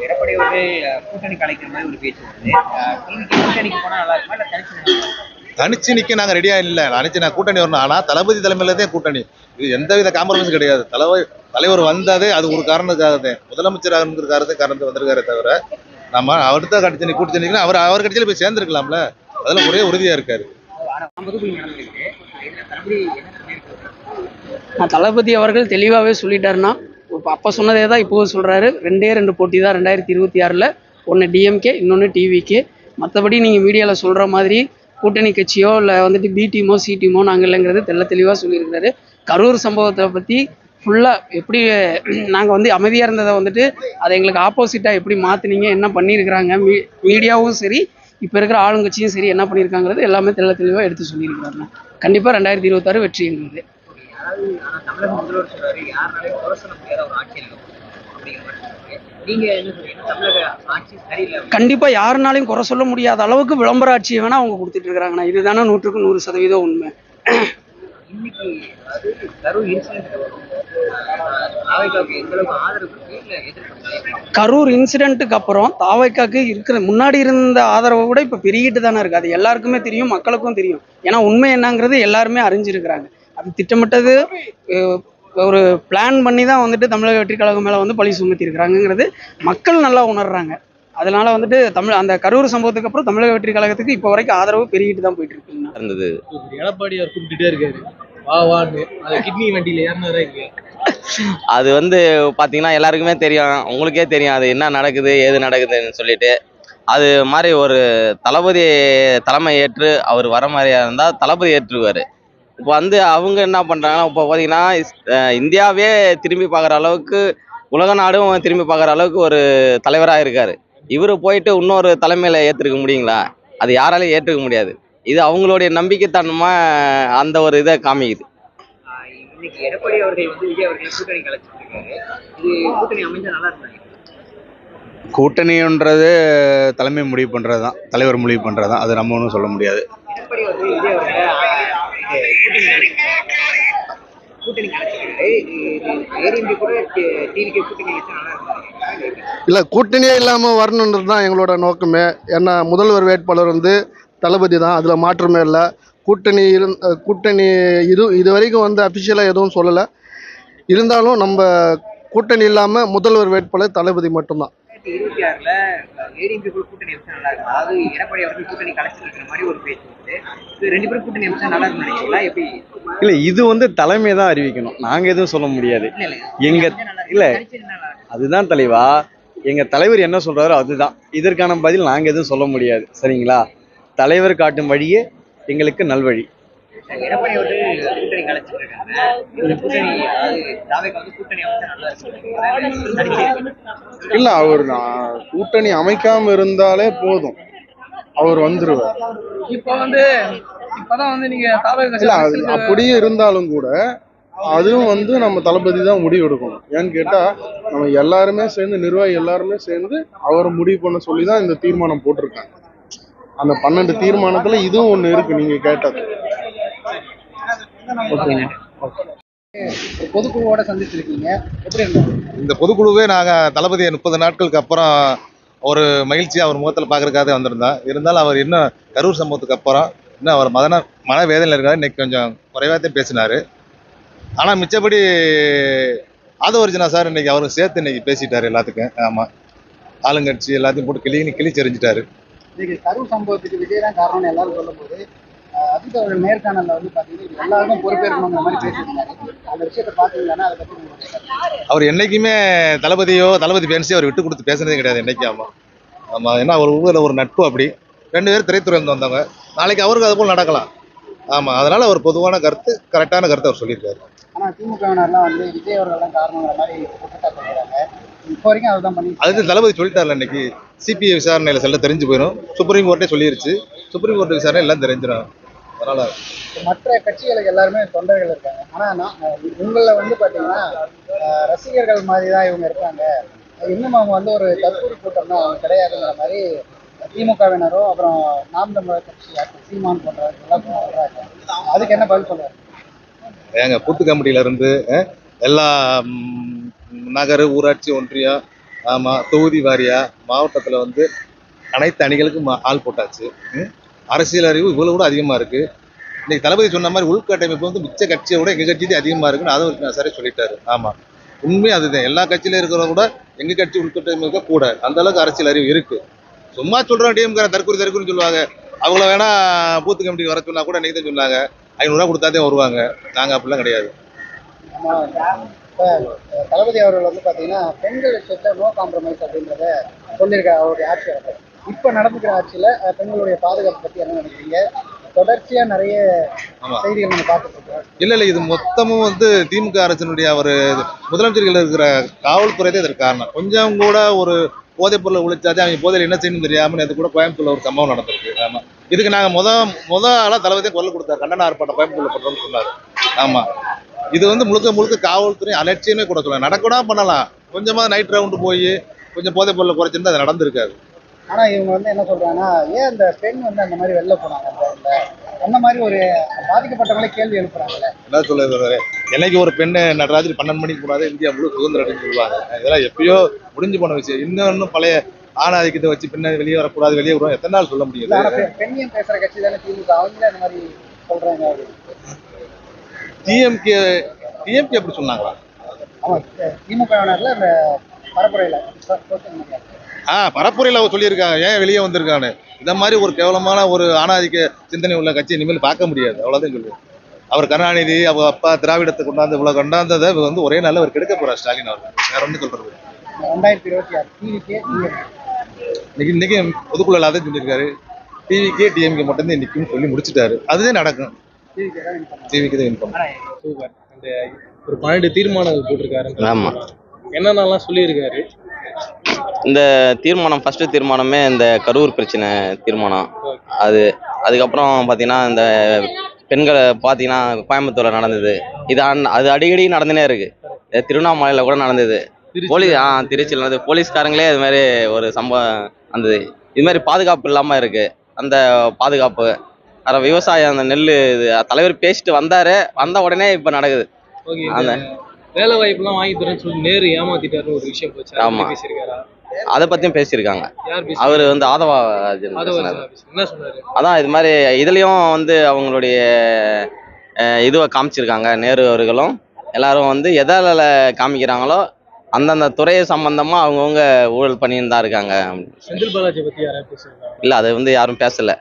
எடப்பாடி அவர்கள் கூட்டணி கலைக்கிற மாதிரி ஒரு பேச்சு வருது. கூட்டணிக்கு போனா நல்லா இருக்குமா இல்ல தனிச்சு நிக்க நாங்க ரெடியா இல்ல. நான் கூட்டணி வரணும். ஆனா தளபதி தலைமையிலதே கூட்டணி. இது எந்தவித காம்ப்ரமைஸும் கிடையாது. தலைவர் வந்தாதே அது ஒரு காரணத்துக்காகத்தான். முதலமைச்சராக காரணத்தை வந்திருக்காரே தவிர நம்ம அடுத்த கட்சி கூட்டணி அவர் கட்சியில போய் சேர்ந்துருக்கலாம்ல. அதெல்லாம் ஒரே உறுதியா இருக்காரு. தளபதி அவர்கள் தெளிவாகவே சொல்லிட்டாருன்னா, அப்போ சொன்னதே தான் இப்போவும் சொல்கிறாரு. 2 போட்டி தான் 2026. ஒன்று டிஎம்கே, இன்னொன்று டிவிகே. மற்றபடி நீங்கள் மீடியாவில் சொல்கிற மாதிரி கூட்டணி கட்சியோ இல்லை வந்துட்டு பி டீமோ சி டீமோ நாங்கள் இல்லைங்கிறது தெளிவாக சொல்லியிருக்காரு. கரூர் சம்பவத்தை பற்றி ஃபுல்லாக எப்படி நாங்கள் வந்து அமைதியாக இருந்ததை வந்துட்டு அதை எங்களுக்கு ஆப்போசிட்டாக எப்படி மாற்றினீங்க, என்ன பண்ணியிருக்கிறாங்க, மீடியாவும் சரி இப்போ இருக்கிற ஆளுங்கட்சியும் சரி என்ன பண்ணியிருக்காங்கிறது எல்லாமே தெளிவாக எடுத்து சொல்லியிருக்கிறாங்க. கண்டிப்பாக 2026 வெற்றி எங்களுக்கு. கண்டிப்பா யாருனாலையும் குறை சொல்ல முடியாத அளவுக்கு விளம்பர ஆட்சியை வேணா அவங்க கொடுத்துட்டு இருக்காங்கண்ணா. இதுதானே 100% உண்மை. கரூர் இன்சிடென்ட்டுக்கு அப்புறம் தாவைக்காக்கு இருக்கிற முன்னாடி இருந்த ஆதரவை விட இப்ப பெருகிட்டு தானே இருக்கு. அது எல்லாருக்குமே தெரியும், மக்களுக்கும் தெரியும். ஏன்னா உண்மை என்னங்கிறது எல்லாருமே அறிஞ்சிருக்கிறாங்க. அது திட்டமிட்டது ஒரு பிளான் பண்ணி தான் வந்துட்டு தமிழக வெற்றி கழகம் மேலே வந்து பழி சுமத்தி இருக்கிறாங்கிறது மக்கள் நல்லா உணர்றாங்க. அதனால வந்துட்டு அந்த கரூர் சம்பவத்துக்கு அப்புறம் தமிழக வெற்றி கழகத்துக்கு இப்போ வரைக்கும் ஆதரவு பெருகிட்டு தான் போயிட்டு இருக்கு. எடப்பாடி அவர் கூப்பிட்டுட்டே இருக்காரு வான்னு, கிட்னி வண்டியில ஏறினாரு. அது வந்து பாத்தீங்கன்னா எல்லாருக்குமே தெரியும், உங்களுக்கே தெரியும் அது என்ன நடக்குது ஏது நடக்குதுன்னு சொல்லிட்டு. அது மாதிரி ஒரு தளபதி தலைமை ஏற்று அவர் வர மாதிரியா இருந்தா தளபதி ஏற்றுவாரு. இப்போ வந்து அவங்க என்ன பண்றாங்கன்னா, இப்போ பார்த்தீங்கன்னா இந்தியாவே திரும்பி பார்க்குற அளவுக்கு உலக நாடும் திரும்பி பார்க்குற அளவுக்கு ஒரு தலைவராக இருக்காரு. இவர் போயிட்டு இன்னொரு தலைமையில ஏற்றுக்க முடியுங்களா? அது யாராலையும் ஏற்றுக்க முடியாது. இது அவங்களுடைய நம்பிக்கைத்தனமா அந்த ஒரு இதை காமிக்குது. எடப்பாடி அவர்கள் வந்து விஜய் அவர்கள் கூட்டணி கலைச்சிருக்காரு. இது கூட்டணி அமைஞ்சா நல்லா இருந்தாங்க. கூட்டணின்றது தலைமை முடிவு பண்றதுதான், தலைவர் முடிவு பண்றதுதான். அது நம்ம ஒன்றும் சொல்ல முடியாது. எடப்பாடி அவர்கள் விஜய் அவர்கள் இல்லை, கூட்டணியே இல்லாமல் வரணுன்றது தான் எங்களோட நோக்கமே. ஏன்னா முதல்வர் வேட்பாளர் வந்து தளபதி தான், அதில் மாற்றமே இல்லை. கூட்டணி இது வரைக்கும் வந்து அஃபிஷியலாக எதுவும் சொல்லலை. இருந்தாலும் நம்ம கூட்டணி இல்லாமல் முதல்வர் வேட்பாளர் தளபதி மட்டும்தான். 2026 கூட்டணி அமைச்சா நல்லா இருக்கும். அதாவது எடப்பாடி அவர்கள் கூட்டணி கலைச்சிருக்கிற மாதிரி ஒரு பேச்சு வந்து இது 2 பேரும் கூட்டணி அமைச்சா நல்லா இருக்கும் நினைக்கிறீங்களா? எப்படி? இல்ல, இது வந்து தலைமை தான் அறிவிக்கணும், நாங்க எதுவும் சொல்ல முடியாது. எங்க இல்ல அதுதான் தலைவா, எங்க தலைவர் என்ன சொல்றாரோ அதுதான். இதற்கான பதில் நாங்க எதுவும் சொல்ல முடியாது. சரிங்களா? தலைவர் காட்டும் வழியே எங்களுக்கு நல்வழி. எடப்பாடி அவர்கள் கூட்டணி கலைச்சிருக்காங்க. இல்ல, அவர் கூட்டணி அமைக்காம இருந்தாலே போதும், அவர் வந்துருவார். இப்போ வந்து இப்பதான் வந்து நீங்க அப்படியே இருந்தாலும் கூட அதுவும் வந்து நம்ம தளபதி தான் முடிவு எடுக்கணும். ஏன்னு கேட்டா நம்ம எல்லாருமே சேர்ந்து, நிர்வாகி எல்லாருமே சேர்ந்து அவரை முடிவு பண்ண சொல்லி தான் இந்த தீர்மானம் போட்டிருக்காங்க. அந்த 12 தீர்மானத்துல இதுவும் ஒண்ணு இருக்கு நீங்க கேட்டது. பொதுக்குழுவோட சந்திச்சிருக்கீங்க, எப்படி இருந்தது? இந்த பொதுக்குழுவே நாங்க தளபதியை 30 நாட்களுக்கு அப்புறம் ஒரு மகிழ்ச்சியா அவர் முகத்தில் பார்க்கறதுக்காக வந்திருந்தோம். இருந்தாலும் அவர் இன்னும் கரூர் சம்பவத்துக்கு அப்புறம் இன்னும் அவர் மனவேதனையில் இருக்காரு. இன்னைக்கு கொஞ்சம் குறைவாகத்தான் பேசினாரு. ஆனால் மிச்சப்படி ஆதவர்ஜனா சார் இன்னைக்கு அவருக்கு சேர்த்து இன்னைக்கு பேசிட்டாரு எல்லாத்துக்கும். ஆமா, ஆளுங்கட்சி எல்லாத்தையும் போட்டு கிழிச்செறிஞ்சிட்டாரு. இன்னைக்கு கரூர் சம்பவத்துக்கு விஜய் தான் காரணம்னு எல்லாரும் சொல்லும் போது அஜித் அவர்கள் நேர்காணல்ல வந்து பாத்தீங்கன்னா எல்லாருக்கும் பொறுப்பேற்கணுங்கிற மாதிரி பேசியிருந்தாரு. அந்த விஷயத்தை பாத்தீங்கன்னா அதை பத்தி அவர் என்னைக்குமே தளபதி பேன்ஸே அவர் விட்டு கொடுத்து பேசுனதே கிடையாது என்னைக்கு. ஆமா ஆமா, ஏன்னா அவர் ஊரில் ஒரு நட்பு. அப்படி 2 பேரும் திரைத்துறை வந்தவங்க. நாளைக்கு அவருக்கு அது போல் நடக்கலாம். ஆமா, அதனால அவர் பொதுவான கருத்து, கரெக்டான கருத்தை அவர் சொல்லியிருக்காரு. ஆனா திமுகவினர்லாம் வந்து விஜய் அவர்கள் காரணங்கிற மாதிரி சொல்றாங்க. இப்போ வரைக்கும் அதுதான் பண்ணி அதுக்கு தளபதி சொல்லிட்டார்ல, இன்னைக்கு சிபிஐ விசாரணையில செல்ல தெரிஞ்சு போயிடும். சுப்ரீம் கோர்ட்டே சொல்லிருச்சு. சுப்ரீம் கோர்ட் விசாரணை எல்லாம் தெரிஞ்சிடும். அதனால மற்ற கட்சிகளுக்கு எல்லாருமே தொண்டர்கள் இருக்காங்க. ஆனா உங்களை வந்து பாத்தீங்கன்னா ரசிகர்கள் மாதிரி தான் இவங்க இருக்காங்க. இன்னும் அவங்க வந்து ஒரு தற்கூரி கூட்டம் தான், அவங்க கிடையாதுங்கிற மாதிரி திமுகவினரும் அப்புறம் நாம் தமிழர் கட்சி சீமான் போன்றவர்கள் எல்லாம் சொல்றாங்க. அதுக்கு என்ன பதில் சொல்றாரு? ஏங்க, கூட்டு கமிட்டியில இருந்து எல்லா நகர ஊராட்சி ஒன்றியம் ஆமா, தொகுதி வாரியா மாவட்டத்துல வந்து அனைத்து அணிகளுக்கும் ஆள் போட்டாச்சு. அரசியல் அறிவு இவ்வளவு கூட அதிகமா இருக்கு. இன்னைக்கு தளபதி சொன்ன மாதிரி உள்கட்டமைப்பு வந்து மிச்ச கட்சியை விட எங்க கட்சி அதிகமா இருக்குன்னு அதுவும் சரி சொல்லிட்டாரு. ஆமா, உண்மை அதுதான். எல்லா கட்சியில இருக்கிறவங்க கூட எங்க கட்சி உள்கட்டமைப்பு கூட அந்த அளவுக்கு அரசியல் அறிவு இருக்கு. சும்மா சொல்றோம் டிஎம்கே தற்கொலை சொல்லுவாங்க. அவங்கள வேணா பூத்து கமிட்டிக்கு வர சொன்னா கூட இன்னைக்கு தான் சொன்னாங்க 500 கொடுத்தாதே வருவாங்க. நாங்க அப்படிலாம் கிடையாது. இப்ப தளபதி அவர்கள் வந்து பாத்தீங்கன்னா பெண்கள் விஷயத்துல நோ காம்ப்ரமைஸ் அப்படின்றத சொல்லியிருக்காரு அவருடைய ஆட்சி காலத்துல. இப்ப நடந்துக்கிற ஆட்சியில பெண்களுடைய பாதுகாப்பு பத்தி என்ன நினைக்கிறீங்க? தொடர்ச்சியா நிறைய ஆமா, செய்திகள் நம்ம பார்த்துட்டு இருக்கோம். இல்ல இது மொத்தமும் வந்து திமுக அரசினுடைய ஒரு முதலமைச்சர்கள் இருக்கிற காவல்துறை தான் இதற்கு காரணம். கொஞ்சம் கூட ஒரு போதைப் பொருளை ஒழிச்சாதே அவங்க போதையில் என்ன செய்யணும் தெரியாம நேற்று கூட கோயம்புத்தூர்ல ஒரு சம்பவம் நடந்திருக்கு. ஆமா, இதுக்கு நாங்க முத ஆளா தளபதியை குரல் கொடுத்தாரு. கண்டன ஆர்ப்பாட்டம் கோயம்புத்தூர்ல பண்றோம்னு சொன்னாரு. ஆமா, இது வந்து முழுக்க காவல்துறை அலட்சியமே கூட சொல்லலாம். நடக்கூடா பண்ணலாம். கொஞ்சமா நைட் ரவுண்டு போய் கொஞ்சம் போதைப் பொருளை குறைச்சிருந்தா அது நடந்திருக்காது. ஆனா இவங்க வந்து என்ன சொல்றாங்கன்னா, ஏன் அந்த பெண் வந்து அந்த மாதிரி வெளில போனாங்க அந்த மாதிரி ஒரு பாதிக்கப்பட்டவங்களே கேள்வி எழுப்புறாங்கல்ல. என்ன சொல்லுறது, என்னைக்கு ஒரு பெண்ணு நடராத்திரி 12 மணிக்கு போனாதான் இந்தியா முழு சுதந்திரம் அடைஞ்சு சொல்லுவாங்க. இதெல்லாம் எப்பயோ முடிஞ்சு போன விஷயம். இன்னும் பழைய ஆணாதிக்கத்தை வச்சு பெண்ணை வெளியே வரக்கூடாது, வெளியே வருவோம் எத்தனை நாள் சொல்ல முடியுது? ஆனா பெண்ணியம் பேசுற கட்சி தானே திமுக, அவங்களே அந்த மாதிரி சொல்றாங்க. டிஎம்கே அப்படி சொன்னாங்களா? ஆமா, திமுக அந்த பரப்புரையில பரப்புரையில் அவர் சொல்லியிருக்காங்க ஏன் வெளியே வந்திருக்கான்னு. இந்த மாதிரி ஒரு கேவலமான ஒரு ஆணாதிக்க சிந்தனை உள்ள கட்சி இனிமேல் பார்க்க முடியாது. அவ்வளோதான் சொல்லுவேன். அவர் கருணாநிதி அவங்க அப்பா திராவிடத்தை கொண்டாந்து இவ்வளோ கொண்டாந்ததை வந்து ஒரே நாளில் அவர் கெடுக்க போறார் ஸ்டாலின் அவர்கள். வேற ஒன்றும் சொல்றது 2026 இன்னைக்கு பொதுக்குழு அதான் சொல்லியிருக்காரு. டிவிக்கே டிஎம்கே மட்டும்தான் நிற்கும் சொல்லி முடிச்சுட்டாரு. அதுதான் நடக்கும். டிவிக்கு தான் இன்ஃபார்ம். சூப்பர். அந்த ஒரு 12 தீர்மானங்கள் போட்டிருக்காரு. ஆமா, என்னென்னலாம் சொல்லியிருக்காரு? இந்த தீர்மானம் ஃபர்ஸ்ட் தீர்மானமே இந்த கரூர் பிரச்சனை தீர்மானம். அதுக்கப்புறம் பார்த்தீங்கன்னா இந்த பெண்களை பார்த்தீங்கன்னா கோயம்புத்தூர்ல நடந்தது. அது அடிக்கடி நடந்துனே இருக்கு. திருவண்ணாமலையில கூட நடந்தது. திருச்சியில் நடந்தது. போலீஸ்காரங்களே இது மாதிரி ஒரு சம்பவம் வந்தது. இது மாதிரி பாதுகாப்பு இல்லாம இருக்கு. அந்த பாதுகாப்பு விவசாயம், அந்த நெல் தலைவர் பேசிட்டு வந்த உடனே இப்ப நடக்குது. அந்த வேலை வாய்ப்புலாம் வாங்கி தரேன்னு சொல்லி நேரு ஏமாத்திட்டாருன்னு ஒரு விஷயம் போச்சு. ஆமா, பேசியிருக்காரா? அதை பத்தியும் பேசியிருக்காங்க. அவரு வந்து என்ன சொன்னாரு? அதான் இது மாதிரி இதுலயும் வந்து அவங்களுடைய இதுவை காமிச்சிருக்காங்க. நேரு அவர்களும் எல்லாரும் வந்து எதால காமிக்கிறாங்களோ அந்தந்த துறையை சம்பந்தமா அவங்கவுங்க ஊழல் பண்ணிட்டு தான் இருக்காங்க. செந்தில் பாலாஜி பத்தி யாராவது பேசியிருக்காங்க? இல்ல, அதை வந்து யாரும் பேசல.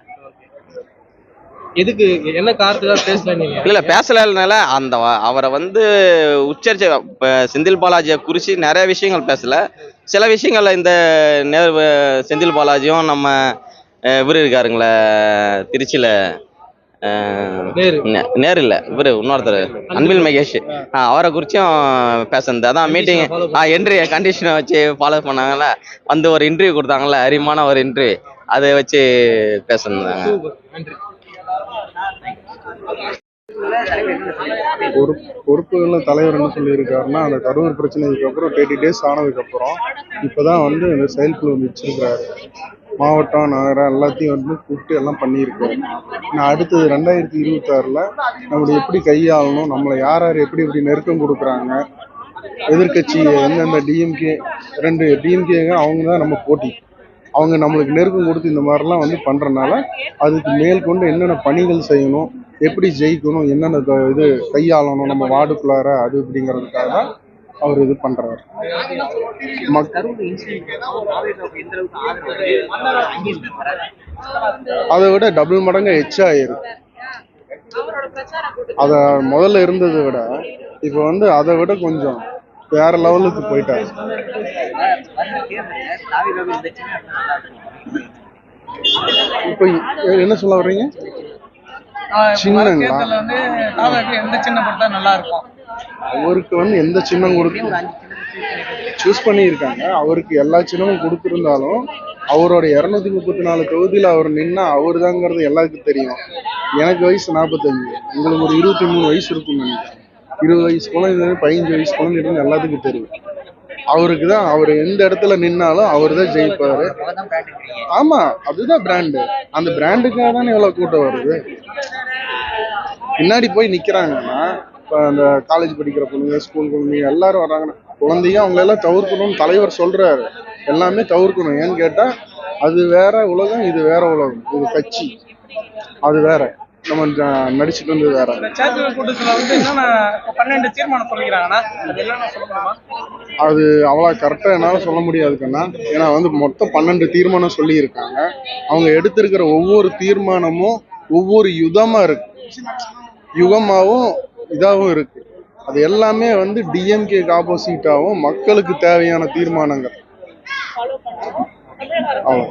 எதுக்கு, என்ன காரணத்துக்காக பேசல? இல்ல பேசலனால அந்த அவரை வந்து உச்சரிச்ச செந்தில் பாலாஜியை குறிச்சு நிறைய விஷயங்கள் பேசல. சில விஷயங்கள்ல இந்த செந்தில் பாலாஜியும் நம்ம இவரு இருக்காருங்களே திருச்சியில நேரு இல்ல இவரு இன்னொருத்தர் அன்பில் மகேஷ், அவரை குறிச்சும் பேசுனது. அதான் மீட்டிங் என்ட்ரி கண்டிஷனை வச்சு ஃபாலோ பண்ணாங்கல்ல, வந்து ஒரு இன்டர்வியூ கொடுத்தாங்கல்ல, அருமையான ஒரு இன்டர்வியூ, அதை வச்சு பேசுனாங்க. பொறுப்புகள்ல தலைவர் என்ன சொல்லியிருக்காருன்னா, அந்த கரூர் பிரச்சனைக்கு அப்புறம் 30 டேஸ் ஆனதுக்கப்புறம் இப்போதான் வந்து இந்த செயற்குழு வச்சிருக்கிறாரு. மாவட்டம் நகரம் எல்லாத்தையும் வந்து கூப்பிட்டு எல்லாம் பண்ணியிருக்காரு. நான் அடுத்தது 2026 நம்மளை எப்படி கையாளணும், நம்மளை யார் எப்படி நெருக்கம் கொடுக்குறாங்க, எதிர்கட்சி எந்தெந்த டிஎம்கே 2 டிஎம்கேங்க அவங்க தான் நம்ம போட்டி, அவங்க நம்மளுக்கு நெருக்கம் கொடுத்து இந்த மாதிரிலாம் வந்து பண்ணுறனால அதுக்கு மேற்கொண்டு என்னென்ன பணிகள் செய்யணும், எப்படி ஜெயிக்கணும், என்னென்ன இது கையாளணும் நம்ம வார்டுக்குள்ளார, அது அப்படிங்கிறதுக்காக தான் அவர் இது பண்ணுறாரு. அதை விட டபுள் மடங்கு எச்சாயிருக்கு. அதை முதல்ல இருந்ததை விட இப்போ வந்து அதை விட கொஞ்சம் வேற லெவலுக்கு போயிட்டாரு. இப்போ என்ன சொல்ல வர்றீங்க? சின்னங்களா? அவருக்கு வந்து எந்த சின்னம் கொடுக்க சூஸ் பண்ணியிருக்காங்க. அவருக்கு எல்லா சின்னமும் கொடுத்துருந்தாலும் அவரோட 234 தொகுதியில் அவர் நின்னா அவர் தாங்கிறது எல்லாருக்கும் தெரியும். எனக்கு வயசு 45, உங்களுக்கு ஒரு 23 வயசு இருக்குன்னு நினைக்கிறேன். 20 வயசு குழந்தை, 15 வயசு குழந்தை எல்லாத்துக்கும் தெரியும். அவருக்கு தான், அவர் எந்த இடத்துல நின்னாலும் அவர் தான் ஜெயிப்பாரு. ஆமா, அதுதான் பிராண்டு. அந்த பிராண்டுக்காக தானே எவ்வளவு கூட்டம் வருது. பின்னாடி போய் நிக்கிறாங்கன்னா இப்போ அந்த காலேஜ் படிக்கிற பொண்ணுங்க, ஸ்கூல் பொண்ணுங்க எல்லாரும் வர்றாங்கன்னா குழந்தைங்க அவங்களெல்லாம் தவிர்க்கணும்னு தலைவர் சொல்றாரு. எல்லாமே தவிர்க்கணும். ஏன்னு கேட்டா அது வேற உலகம், இது வேற உலகம். இது கட்சி, அது வேற. நம்ம நடிச்சுட்டு இருந்தது வேற. இந்த சேத்தூர் கூட்டத்துல வந்து என்னன்னா 12 தீர்மானம் சொல்லிக்கிறாங்கன்னா அது என்னன்னா சொல்ல முடியுமா? அது அவ்வளோ கரெக்டாக என்னால் சொல்ல முடியாது கண்ணா. ஏன்னா வந்து மொத்தம் 12 தீர்மானம் சொல்லியிருக்காங்க. அவங்க எடுத்திருக்கிற ஒவ்வொரு தீர்மானமும் ஒவ்வொரு யுகமாக இருக்கு, யுகமாகவும் இதாகவும் இருக்கு. அது எல்லாமே வந்து டிஎம்கேக்கு ஆப்போசிட்டாகவும் மக்களுக்கு தேவையான தீர்மானங்கள். அவ்வளோ.